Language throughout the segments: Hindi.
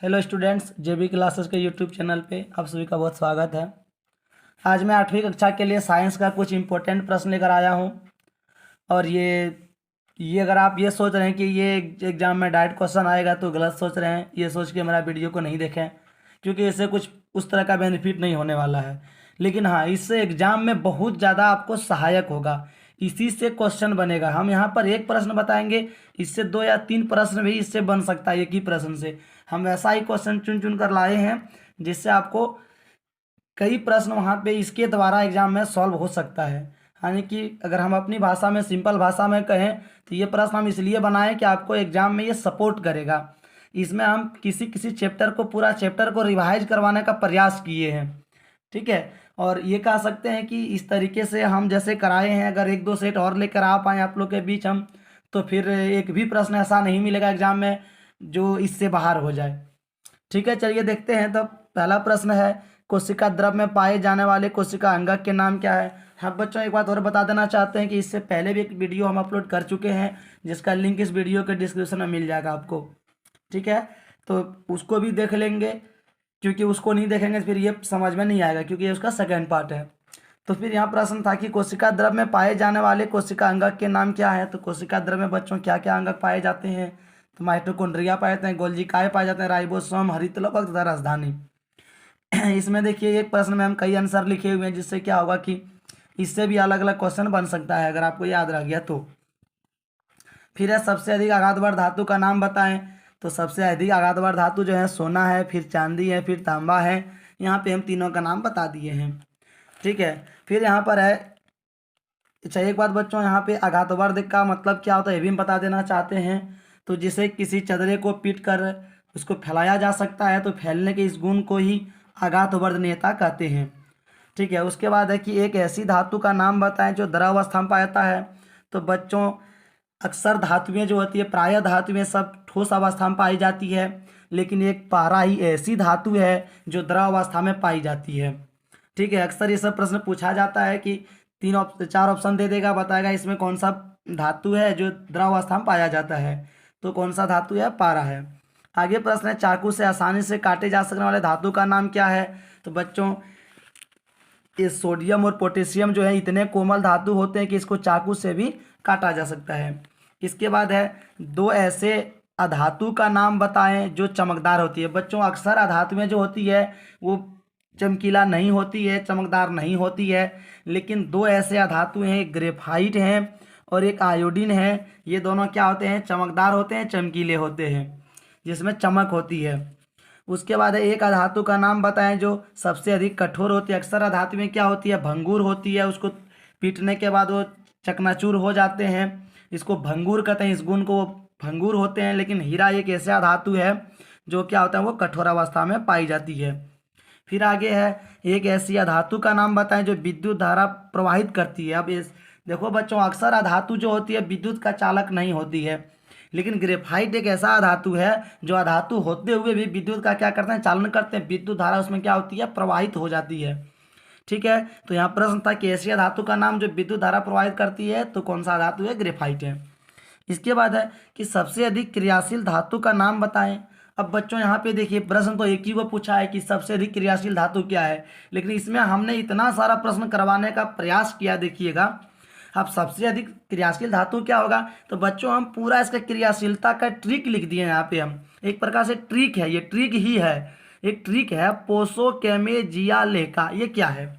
हेलो स्टूडेंट्स, जेबी क्लासेस के यूट्यूब चैनल पे आप सभी का बहुत स्वागत है। आज मैं 8वीं कक्षा के लिए साइंस का कुछ इम्पोर्टेंट प्रश्न लेकर आया हूँ। और ये अगर आप ये सोच रहे हैं कि ये एग्जाम में डायरेक्ट क्वेश्चन आएगा तो गलत सोच रहे हैं। ये सोच के मेरा वीडियो को नहीं देखें, क्योंकि इससे कुछ उस तरह का बेनिफिट नहीं होने वाला है। लेकिन हाँ, इससे एग्जाम में बहुत ज़्यादा आपको सहायक होगा। इसी से क्वेश्चन बनेगा। हम यहाँ पर एक प्रश्न बताएंगे, इससे 2 या 3 प्रश्न भी इससे बन सकता है। एक ही प्रश्न से हम ऐसा ही क्वेश्चन चुन चुन कर लाए हैं जिससे आपको कई प्रश्न वहाँ पे इसके द्वारा एग्जाम में सॉल्व हो सकता है। यानी कि अगर हम अपनी भाषा में, सिंपल भाषा में कहें तो ये प्रश्न हम इसलिए बनाए कि आपको एग्जाम में ये सपोर्ट करेगा। इसमें हम किसी किसी चैप्टर को, पूरा चैप्टर को रिवाइज करवाने का प्रयास किए हैं। ठीक है। और ये कह सकते हैं कि इस तरीके से हम जैसे कराए हैं, अगर 1-2 सेट और लेकर आ पाए आप लोग के बीच हम, तो फिर एक भी प्रश्न ऐसा नहीं मिलेगा एग्जाम में जो इससे बाहर हो जाए। ठीक है, चलिए देखते हैं। तो पहला प्रश्न है, कोशिका द्रव में पाए जाने वाले कोशिका अंगक के नाम क्या है। हाँ बच्चों, एक बात और बता देना चाहते हैं कि इससे पहले भी एक वीडियो हम अपलोड कर चुके हैं, जिसका लिंक इस वीडियो के डिस्क्रिप्शन में मिल जाएगा आपको। ठीक है, तो उसको भी देख लेंगे, क्योंकि उसको नहीं देखेंगे तो फिर ये समझ में नहीं आएगा, क्योंकि ये उसका सेकेंड पार्ट है। तो फिर यहाँ प्रश्न था कि कोशिका द्रव में पाए जाने वाले कोशिका अंगक के नाम क्या है। तो कोशिका द्रव में बच्चों क्या क्या अंगक पाए जाते हैं। तो माइटोकॉन्ड्रिया पाए जाते हैं, गोल्जिकाए पाए जाते हैं, राइबोसोम, हरितलवक तथा राजधानी। इसमें देखिए एक प्रश्न में हम कई आंसर लिखे हुए हैं, जिससे क्या होगा कि इससे भी अलग अलग क्वेश्चन बन सकता है, अगर आपको याद रह गया तो। फिर है, सबसे अधिक आघातवर धातु का नाम बताएं। तो सबसे अधिक आघातवर धातु जो है सोना है, फिर चांदी है, फिर तांबा है। यहाँ पे हम तीनों का नाम बता दिए हैं। ठीक है, फिर यहाँ पर है, अच्छा एक बात बच्चों, यहाँ पे आघातवर्ध का मतलब क्या होता है ये भी हम बता देना चाहते हैं। तो जिसे किसी चदरे को पीट कर उसको फैलाया जा सकता है, तो फैलने के इस गुण को ही आघातवर्धनीयता कहते हैं। ठीक है, उसके बाद है कि एक ऐसी धातु का नाम बताएं जो द्रव अवस्था में पाया जाता है। तो बच्चों, अक्सर धातुएं जो होती है, प्रायः धातुएं सब ठोस अवस्था में पाई जाती है, लेकिन एक पारा ही ऐसी धातु है जो द्रव अवस्था में पाई जाती है। ठीक है, अक्सर ये सब प्रश्न पूछा जाता है कि 4 ऑप्शन दे देगा, बताएगा इसमें कौन सा धातु है जो द्रव अवस्था में पाया जाता है। तो कौन सा धातु है, पारा है। आगे प्रश्न है, चाकू से आसानी से काटे जा सकने वाले धातु का नाम क्या है। तो बच्चों, ये सोडियम और पोटेशियम जो है इतने कोमल धातु होते हैं कि इसको चाकू से भी काटा जा सकता है। इसके बाद है, 2 ऐसे अधातु का नाम बताएं जो चमकदार होती है। बच्चों, अक्सर अधातुएं जो होती है वो चमकीला नहीं होती है, चमकदार नहीं होती है, लेकिन 2 ऐसे अधातु हैं, एक ग्रेफाइट हैं और एक आयोडीन है। ये दोनों क्या होते हैं, चमकदार होते हैं, चमकीले होते हैं, जिसमें चमक होती है। उसके बाद है, एक अधातु का नाम बताएं जो सबसे अधिक कठोर होती है। अक्सर अधातु में क्या होती है, भंगुर होती है, उसको पीटने के बाद वो चकनाचूर हो जाते हैं, इसको भंगुर कहते हैं, इस गुण को वो भंगुर होते हैं। लेकिन हीरा एक ऐसा धातु है जो क्या होता है, वो कठोर अवस्था में पाई जाती है। फिर आगे है, एक ऐसी अधातु का नाम बताएं जो विद्युत धारा प्रवाहित करती है। अब इस देखो बच्चों, अक्सर अधातु जो होती है विद्युत का चालक नहीं होती है, लेकिन ग्रेफाइट एक ऐसा अधातु है जो अधातु होते हुए भी विद्युत का क्या करते हैं, चालन करते हैं। विद्युत धारा उसमें क्या होती है, प्रवाहित हो जाती है। ठीक है, तो यहाँ प्रश्न था कि ऐसी धातु का नाम जो विद्युत धारा प्रवाहित करती है, तो कौन सा धातु है, ग्रेफाइट है। इसके बाद है कि सबसे अधिक क्रियाशील धातु का नाम बताएं। अब बच्चों यहाँ पे देखिए, प्रश्न तो एक ही को पूछा है कि सबसे अधिक क्रियाशील धातु क्या है, लेकिन इसमें हमने इतना सारा प्रश्न करवाने का प्रयास किया। देखिएगा, अब सबसे अधिक क्रियाशील धातु क्या होगा, तो बच्चों हम पूरा इसका क्रियाशीलता का ट्रिक लिख दिए हैं यहाँ पे। हम एक प्रकार से ट्रिक है, ये ट्रिक ही है, एक ट्रिक है, पोसो केमेजियालेका। ये क्या है,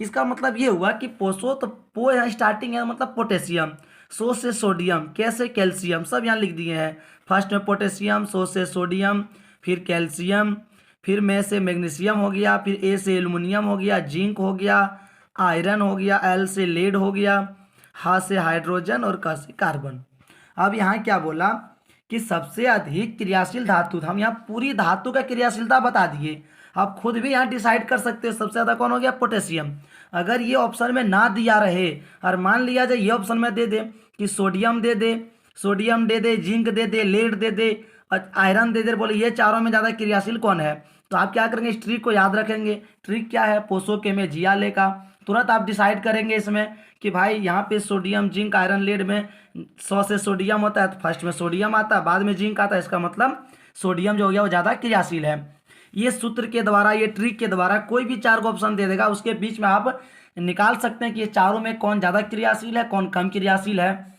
इसका मतलब ये हुआ कि पोसो, तो पो यहाँ स्टार्टिंग है, मतलब पोटेशियम, सो से सोडियम, के से कैल्शियम, सब यहाँ लिख दिए हैं। फर्स्ट में पोटेशियम, सो से सोडियम, फिर कैल्शियम, फिर में से मैग्नीशियम हो गया, फिर ए से एल्युमिनियम हो गया, जिंक हो गया, आयरन हो गया, एल से लेड हो गया, हा से हाइड्रोजन और क से कार्बन। अब यहाँ क्या बोला कि सबसे अधिक क्रियाशील धातु, हम यहाँ पूरी धातु का क्रियाशीलता बता दिए। आप खुद भी यहाँ डिसाइड कर सकते हो सबसे ज़्यादा कौन हो गया, पोटेशियम। अगर ये ऑप्शन में ना दिया रहे और मान लिया जाए ये ऑप्शन में दे दे कि सोडियम दे दे, सोडियम दे दे, जिंक दे दे, लेड दे दे और आयरन दे दे, बोले ये चारों में ज़्यादा क्रियाशील कौन है, तो आप क्या करेंगे, इस ट्रिक को याद रखेंगे। ट्रिक क्या है, पोसो केमेजियाले का। तुरंत आप डिसाइड करेंगे इसमें कि भाई यहाँ पे सोडियम, जिंक, आयरन, लेड में 100 से सोडियम होता है, तो फर्स्ट में सोडियम आता है, बाद में जिंक आता है। इसका मतलब सोडियम जो हो गया वो ज़्यादा क्रियाशील है। ये सूत्र के द्वारा, ये ट्रिक के द्वारा कोई भी 4 को ऑप्शन दे देगा, उसके बीच में आप निकाल सकते हैं कि ये चारों में कौन ज़्यादा क्रियाशील है, कौन कम क्रियाशील है।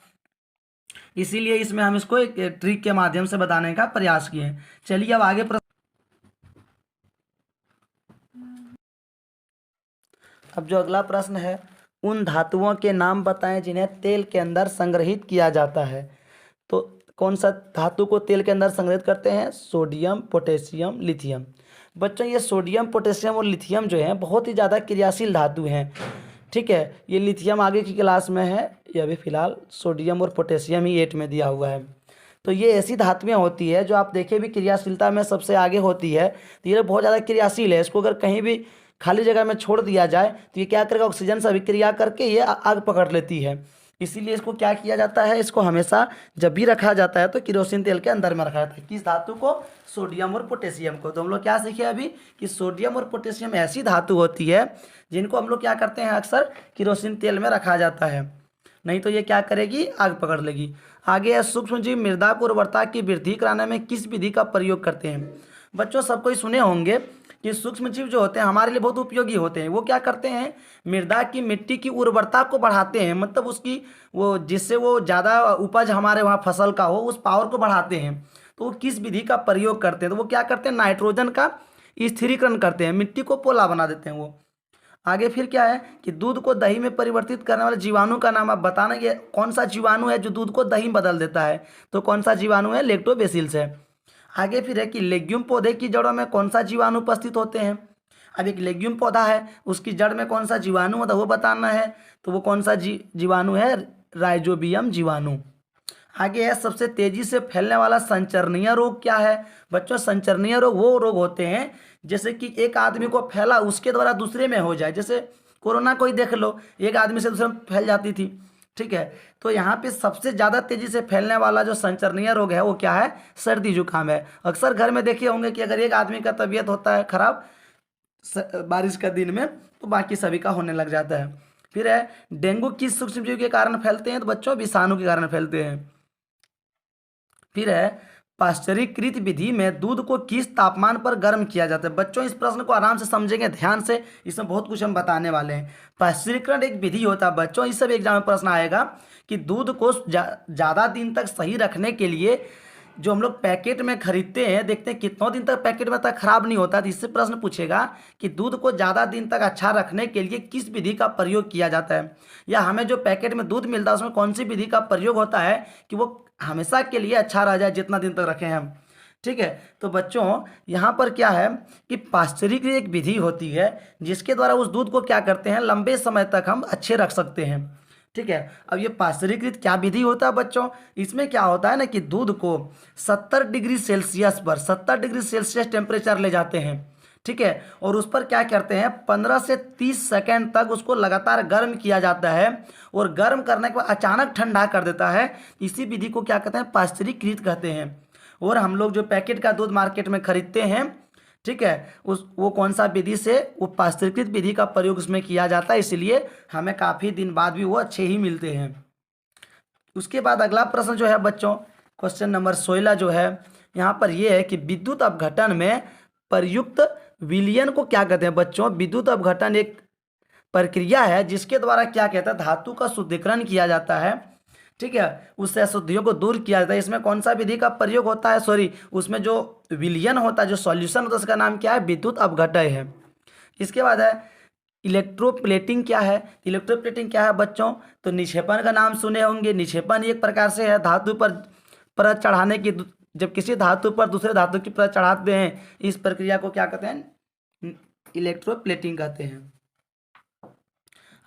इसीलिए इसमें हम इसको एक ट्रिक के माध्यम से बताने का प्रयास किए। चलिए अब आगे अब जो अगला प्रश्न है, उन धातुओं के नाम बताएं जिन्हें तेल के अंदर संग्रहित किया जाता है। तो कौन सा धातु को तेल के अंदर संग्रहित करते हैं? Sodium, potassium, lithium. बच्चों ये सोडियम, पोटेशियम और लिथियम जो है बहुत ही ज़्यादा क्रियाशील धातु हैं। ठीक है, ये लिथियम आगे की क्लास में है, ये अभी फिलहाल सोडियम और पोटेशियम ही 8 में दिया हुआ है। तो ये ऐसी धातुएं होती है जो आप देखें भी क्रियाशीलता में सबसे आगे होती है। तो ये बहुत ज़्यादा क्रियाशील है, इसको अगर कहीं भी खाली जगह में छोड़ दिया जाए तो ये क्या करेगा, ऑक्सीजन से अभिक्रिया करके ये आग पकड़ लेती है। इसीलिए इसको क्या किया जाता है, इसको हमेशा जब भी रखा जाता है तो केरोसिन तेल के अंदर में रखा जाता है। किस धातु को? सोडियम और पोटेशियम को। तो हम लोग क्या सीखे अभी कि सोडियम और पोटेशियम ऐसी धातु होती है जिनको हम लोग क्या करते हैं, अक्सर केरोसिन तेल में रखा जाता है, नहीं तो ये क्या करेगी, आग पकड़ लेगी। आगे है, सूक्ष्मजीव मृदा की उर्वरता की वृद्धि कराने में किस विधि का प्रयोग करते हैं? बच्चों सबको ही सुने होंगे कि सूक्ष्मजीव जो होते हैं हमारे लिए बहुत उपयोगी होते हैं। वो क्या करते हैं, मृदा की, मिट्टी की उर्वरता को बढ़ाते हैं, मतलब उसकी वो जिससे वो ज़्यादा उपज हमारे वहाँ फसल का हो, उस पावर को बढ़ाते हैं। तो वो किस विधि का प्रयोग करते हैं? तो वो क्या करते हैं, नाइट्रोजन का स्थिरीकरण करते हैं, मिट्टी को पोला बना देते हैं वो। आगे फिर क्या है कि दूध को दही में परिवर्तित करने वाले जीवाणु का नाम आप बताना। ये कौन सा जीवाणु है जो दूध को दही में बदल देता है? तो कौन सा जीवाणु है, लैक्टोबैसिलस है। आगे फिर है कि लेग्यूम पौधे की जड़ों में कौन सा जीवाणु उपस्थित होते हैं? अब एक लेग्यूम पौधा है, उसकी जड़ में कौन सा जीवाणु होता है वो बताना है। तो वो कौन सा जीवाणु है, राइजोबियम जीवाणु। आगे है, सबसे तेजी से फैलने वाला संचरणीय रोग क्या है? बच्चों संचरणीय रोग वो रोग होते हैं जैसे कि एक आदमी को फैला उसके द्वारा दूसरे में हो जाए। जैसे कोरोना को ही देख लो, एक आदमी से दूसरे में फैल जाती थी। ठीक है, तो यहाँ पे सबसे ज़्यादा तेजी से फैलने वाला जो संचरणीय रोग है वो क्या है, सर्दी जुकाम है। अक्सर घर में देखे होंगे कि अगर एक आदमी का तबीयत होता है खराब बारिश का दिन में तो बाकी सभी का होने लग जाता है। फिर है, डेंगू किस सूक्ष्मजीव के कारण फैलते हैं? तो बच्चों विषाणु के कारण फैलते हैं। फिर है, पाश्चरीकृत विधि में दूध को किस तापमान पर गर्म किया जाता है? बच्चों इस प्रश्न को आराम से समझेंगे ध्यान से, इसमें बहुत कुछ हम बताने वाले हैं। पाश्चरीकरण एक विधि होता है बच्चों, इस सब एग्जाम में प्रश्न आएगा कि दूध को ज़्यादा दिन तक सही रखने के लिए जो हम लोग पैकेट में खरीदते हैं, देखते हैं कितनों दिन तक पैकेट में तक खराब नहीं होता। तो इससे प्रश्न पूछेगा कि दूध को ज़्यादा दिन तक अच्छा रखने के लिए किस विधि का प्रयोग किया जाता है, या हमें जो पैकेट में दूध मिलता है उसमें कौन सी विधि का प्रयोग होता है कि वो हमेशा के लिए अच्छा रह जाए, जितना दिन तक रखें हम। ठीक है, तो बच्चों यहाँ पर क्या है कि पाश्चरीकृत एक विधि होती है जिसके द्वारा उस दूध को क्या करते हैं, लंबे समय तक हम अच्छे रख सकते हैं। ठीक है, अब ये पाश्चरीकृत क्या विधि होता है बच्चों, इसमें क्या होता है ना कि दूध को 70 डिग्री सेल्सियस पर, 70 डिग्री सेल्सियस टेम्परेचर ले जाते हैं। ठीक है, और उस पर क्या करते हैं, 15 से 30 सेकेंड तक उसको लगातार गर्म किया जाता है, और गर्म करने के बाद अचानक ठंडा कर देता है। इसी विधि को क्या कहते हैं, पाश्चरीकृत कहते हैं। और हम लोग जो पैकेट का दूध मार्केट में खरीदते हैं, ठीक है, वो कौन सा विधि से, वो पाश्चरीकृत विधि का प्रयोग उसमें किया जाता है, इसलिए हमें काफ़ी दिन बाद भी वो अच्छे ही मिलते हैं। उसके बाद अगला प्रश्न जो है बच्चों, क्वेश्चन नंबर 16 जो है यहाँ पर ये है कि विद्युत अपघटन में प्रयुक्त विलयन को क्या कहते हैं? बच्चों विद्युत अपघटन एक प्रक्रिया है जिसके द्वारा क्या कहता है, धातु का शुद्धिकरण किया जाता है। ठीक है, उससे अशुद्धियों को दूर किया जाता है। इसमें कौन सा विधि का प्रयोग होता है, सॉरी उसमें जो विलयन होता है, जो सॉल्यूशन होता है, उसका नाम क्या है, विद्युत अपघटन है। इसके बाद है इलेक्ट्रोप्लेटिंग क्या है? इलेक्ट्रोप्लेटिंग क्या है बच्चों? तो निक्षेपण का नाम सुने होंगे। निक्षेपण एक प्रकार से है धातु पर परत चढ़ाने की, जब किसी धातु पर दूसरे धातु की परत चढ़ाते हैं, इस प्रक्रिया को क्या कहते हैं, इलेक्ट्रोप्लेटिंग कहते हैं।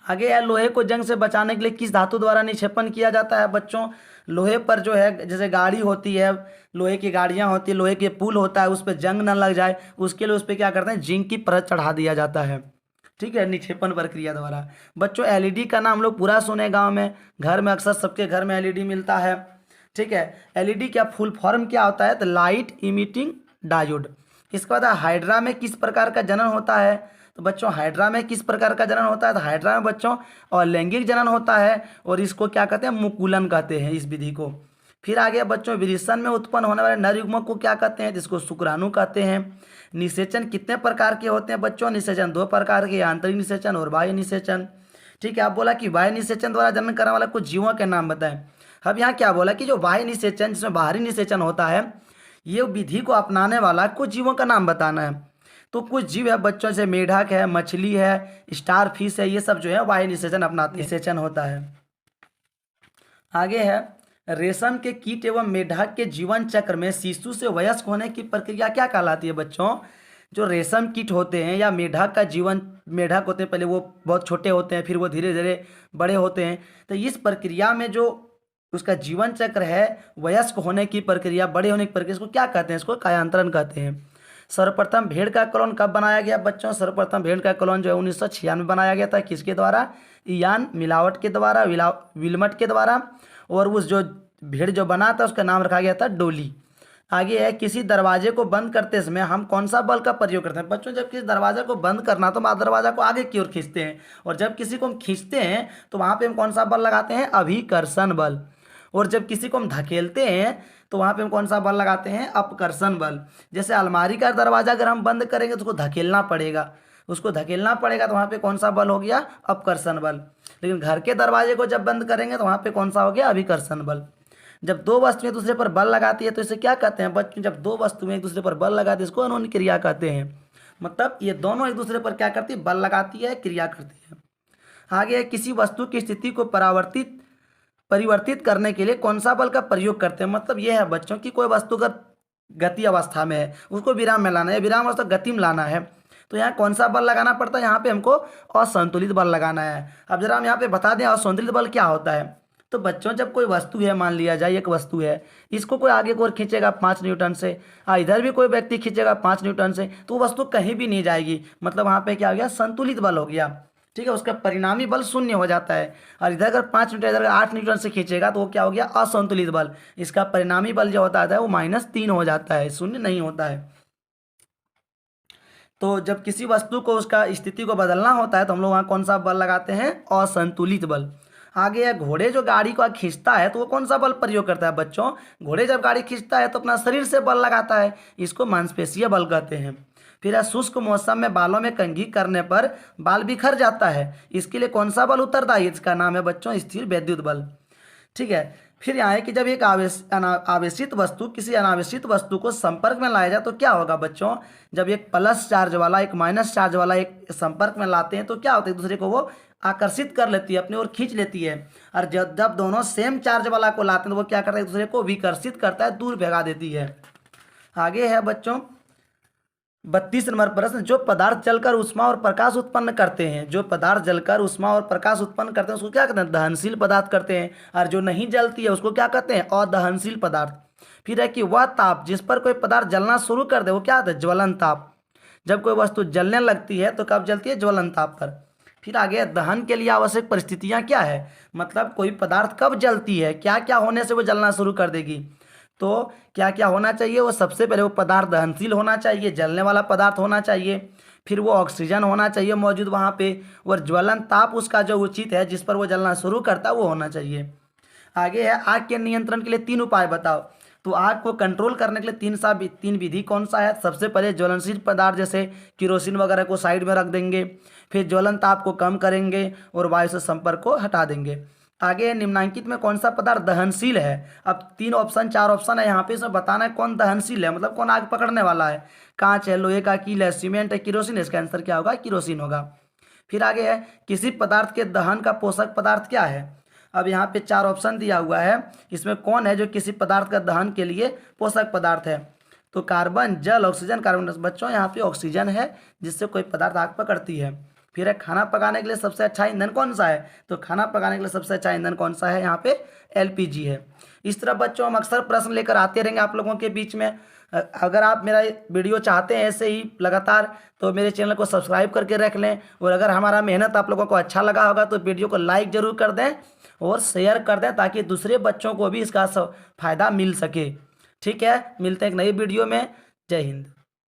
आगे है, लोहे को जंग से बचाने के लिए किस धातु द्वारा निक्षेपण किया जाता है? बच्चों लोहे पर जो है, जैसे गाड़ी होती है, लोहे की गाड़ियां होती है, लोहे के पुल होता है, उस पर जंग न लग जाए उसके लिए उस पर क्या करते हैं, जिंक की परत चढ़ा दिया जाता है। ठीक है, निक्षेपण प्रक्रिया द्वारा। बच्चों एलईडी का नाम लोग पूरा सुने, गांव में घर में अक्सर सबके घर में एलईडी मिलता है। ठीक है, एलईडी क्या फुल फॉर्म क्या होता है, तो लाइट इमिटिंग डायोड। इसके बाद हाइड्रा में किस प्रकार का जनन होता है? तो बच्चों हाइड्रा में किस प्रकार का जनन होता है? तो हाइड्रा में बच्चों और लैंगिक जनन होता है, और इसको क्या कहते हैं, मुकुलन कहते हैं इस विधि को। फिर आगे बच्चों विरिसन में उत्पन्न होने वाले नर युग्मक को क्या कहते हैं, जिसको शुक्राणु कहते हैं। निषेचन कितने प्रकार के होते हैं बच्चों, निषेचन 2 प्रकार के, आंतरिक निषेचन और बाह्य निषेचन। ठीक है, आप बोला कि बाह्य निषेचन द्वारा जन्म करने वाला कुछ जीवों के नाम बताएं। अब यहाँ क्या बोला कि जो बाह्य निषेचन जिसमें बाहरी निषेचन होता है, ये विधि को अपनाने वाला कुछ जीवों का नाम बताना है। तो कुछ जीव है बच्चों, जैसे मेढक है, मछली है, स्टार फिश है, ये सब जो है बाह्य निषेचन अपनाते निषेचन होता है। आगे है रेशम के कीट एवं मेढक के जीवन चक्र में शिशु से वयस्क होने की प्रक्रिया क्या कहलाती है बच्चों। जो रेशम कीट होते हैं या मेढक का जीवन, मेढक होते हैं पहले वो बहुत छोटे होते हैं, फिर वो धीरे धीरे बड़े होते हैं। तो इस प्रक्रिया में जो उसका जीवन चक्र है, वयस्क होने की प्रक्रिया, बड़े होने की प्रक्रिया, इसको क्या कहते हैं, इसको कायांतरण कहते हैं। सर्वप्रथम भेड़ का क्लोन कब बनाया गया बच्चों, सर्वप्रथम भेड़ का क्लोन जो है 1996 में बनाया गया था। किसके द्वारा, इयान मिलावट के द्वारा, विल्मट के द्वारा। और उस जो भेड़ जो बना था उसका नाम रखा गया था डोली। आगे है किसी दरवाजे को बंद करते समय हम कौन सा बल का प्रयोग करते हैं बच्चों। जब किसी दरवाजे को बंद करना तो हम दरवाजा को आगे की ओर खींचते हैं, और जब किसी को हम खींचते हैं तो वहाँ पे हम कौन सा बल लगाते हैं, अभिकर्षण बल। और जब किसी को हम धकेलते हैं तो वहाँ पे हम कौन सा बल लगाते हैं, अपकर्षण बल। जैसे अलमारी का दरवाजा अगर हम बंद करेंगे तो उसको धकेलना पड़ेगा, तो वहाँ पे कौन सा बल हो गया, अपकर्षण बल। लेकिन घर के दरवाजे को जब बंद करेंगे तो वहाँ पे कौन सा हो गया, अभिकर्षण बल। जब दो वस्तुएं एक दूसरे पर बल लगाती है तो इसे क्या कहते हैं बच्चों, जब दो वस्तुएं एक दूसरे पर बल लगाती है इसको अनुन क्रिया कहते हैं। मतलब ये दोनों एक दूसरे पर क्या करती है, बल लगाती है, क्रिया करती है। आगे किसी वस्तु की स्थिति को परिवर्तित करने के लिए कौन सा बल का प्रयोग करते हैं। मतलब ये है बच्चों की कोई वस्तु अगर गति अवस्था में है उसको विराम में लाना है, विराम अवस्था गति में लाना है, तो यहाँ कौन सा बल लगाना पड़ता है, यहाँ पे हमको असंतुलित बल लगाना है। अब जरा हम यहाँ पे बता दें असंतुलित बल क्या होता है। तो बच्चों जब कोई वस्तु है, मान लिया जाए एक वस्तु है, इसको कोई आगे की ओर खींचेगा 5 न्यूटन से, इधर भी कोई व्यक्ति खींचेगा 5 न्यूटन से, तो वस्तु कहीं भी नहीं जाएगी। मतलब वहाँ पे क्या हो गया, संतुलित बल हो गया। ठीक है, उसका परिणामी बल 0 हो जाता है। और इधर अगर 5 न्यूटन, इधर 8 न्यूटन से खींचेगा तो वो क्या हो गया, असंतुलित बल। इसका परिणामी बल जो होता है वो -3 हो जाता है, 0 नहीं होता है। तो जब किसी वस्तु को उसका स्थिति को बदलना होता है तो हम लोग वहाँ कौन सा बल लगाते हैं, असंतुलित बल। आगे है घोड़े जो गाड़ी को खींचता है तो वो कौन सा बल प्रयोग करता है बच्चों। घोड़े जब गाड़ी खींचता है तो अपना शरीर से बल लगाता है, इसको मांसपेशीय बल कहते हैं। फिर शुष्क मौसम में बालों में कंघी करने पर बाल बिखर जाता है, इसके लिए कौन सा बल उत्तरदायी, इसका नाम है बच्चों स्थिर वैद्युत बल। ठीक है, फिर यहाँ है कि जब एक आवेशित वस्तु किसी अनावेशित वस्तु को संपर्क में लाया जाए तो क्या होगा बच्चों। जब एक प्लस चार्ज वाला एक माइनस चार्ज वाला एक संपर्क में लाते हैं तो क्या होता है, एक दूसरे को वो आकर्षित कर लेती है, अपनी ओर खींच लेती है। और जब दोनों सेम चार्ज वाला को लाते हैं तो वो क्या करता है, एक दूसरे को विकर्षित करता है, दूर भगा देती है। आगे है बच्चों 32 नंबर प्रश्न, जो पदार्थ जलकर ऊष्मा और प्रकाश उत्पन्न करते हैं, जो पदार्थ जलकर ऊष्मा और प्रकाश उत्पन्न करते हैं उसको क्या कहते हैं, दहनशील पदार्थ करते हैं। और जो नहीं जलती है उसको क्या कहते हैं, अदहनशील पदार्थ। फिर है कि वह ताप जिस पर कोई पदार्थ जलना शुरू कर दे वो क्या होता है, ज्वलन ताप। जब कोई वस्तु जलने लगती है तो कब जलती है, ज्वलन ताप पर। फिर आगे दहन के लिए आवश्यक परिस्थितियाँ क्या है, मतलब कोई पदार्थ कब जलती है, क्या क्या होने से वो जलना शुरू कर देगी। तो क्या क्या होना चाहिए, वो सबसे पहले वो पदार्थ दहनशील होना चाहिए, जलने वाला पदार्थ होना चाहिए। फिर वो ऑक्सीजन होना चाहिए मौजूद वहाँ पे, और ज्वलन ताप उसका जो उचित है जिस पर वो जलना शुरू करता है वो होना चाहिए। आगे है आग के नियंत्रण के लिए 3 उपाय बताओ। तो आग को कंट्रोल करने के लिए 3 विधि कौन सा है। सबसे पहले ज्वलनशील पदार्थ जैसे किरोसिन वगैरह को साइड में रख देंगे, फिर ज्वलन ताप को कम करेंगे और वायु से संपर्क को हटा देंगे। आगे निम्नलिखित में कौन सा पदार्थ दहनशील है। अब 4 ऑप्शन है यहाँ पे, इसमें बताना है कौन दहनशील है, मतलब कौन आग पकड़ने वाला है। कांच है, लोहे का कील है, सीमेंट है, किरोसिन है। इसका आंसर क्या होगा, किरोसिन होगा। फिर आगे है किसी पदार्थ के दहन का पोषक पदार्थ क्या है। अब यहाँ पे 4 ऑप्शन दिया हुआ है, इसमें कौन है जो किसी पदार्थ का दहन के लिए पोषक पदार्थ है। तो कार्बन, जल, ऑक्सीजन, कार्बन डाइऑक्साइड। बच्चों यहाँ पे ऑक्सीजन है जिससे कोई पदार्थ आग पकड़ती है। फिर है खाना पकाने के लिए सबसे अच्छा ईंधन कौन सा है। तो खाना पकाने के लिए सबसे अच्छा ईंधन कौन सा है, यहाँ पे एलपीजी है। इस तरह बच्चों हम अक्सर प्रश्न लेकर आते रहेंगे आप लोगों के बीच में। अगर आप मेरा वीडियो चाहते हैं ऐसे ही लगातार तो मेरे चैनल को सब्सक्राइब करके रख लें। और अगर हमारा मेहनत आप लोगों को अच्छा लगा होगा तो वीडियो को लाइक ज़रूर कर दें और शेयर कर दें ताकि दूसरे बच्चों को भी इसका फ़ायदा मिल सके। ठीक है, मिलते हैं एक नई वीडियो में। जय हिंद।